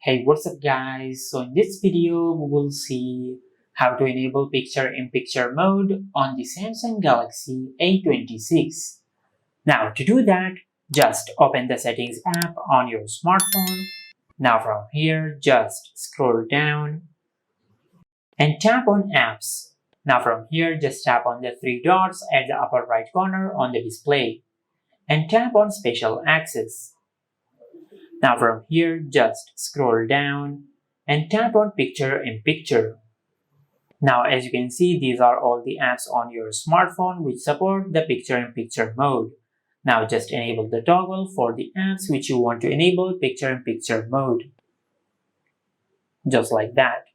Hey, what's up guys? So in this video, we will see how to enable picture-in-picture mode on the Samsung Galaxy A26. Now to do that, just open the settings app on your smartphone. Now from here, just scroll down and tap on apps. Now from here, just tap on the three dots at the upper right corner on the display and tap on special access. Now from here, just scroll down and tap on picture-in-picture. Now as you can see, these are all the apps on your smartphone which support the picture-in-picture mode. Now just enable the toggle for the apps which you want to enable picture-in-picture mode. Just like that.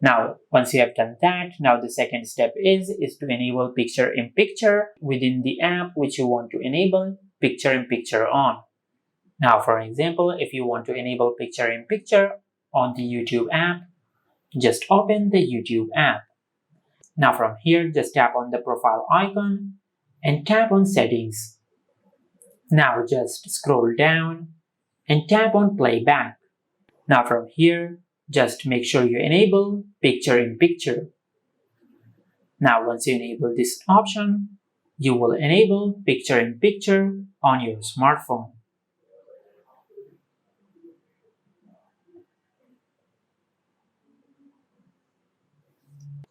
Now once you have done that, now the second step is to enable picture-in-picture within the app which you want to enable picture-in-picture on. Now, for example, if you want to enable picture-in-picture on the YouTube app, just open the YouTube app. Now from here, just tap on the profile icon and tap on settings. Now just scroll down and tap on playback. Now from here, just make sure you enable picture-in-picture. Now once you enable this option, you will enable picture-in-picture on your smartphone.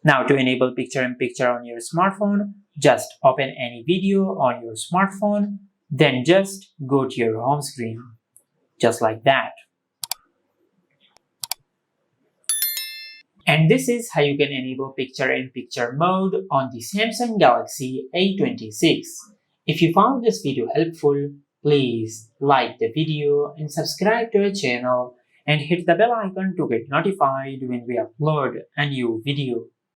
Now to enable picture-in-picture on your smartphone, just open any video on your smartphone, then just go to your home screen, just like that. And this is how you can enable picture-in-picture mode on the Samsung Galaxy A26. If you found this video helpful, please like the video and subscribe to our channel and hit the bell icon to get notified when we upload a new video.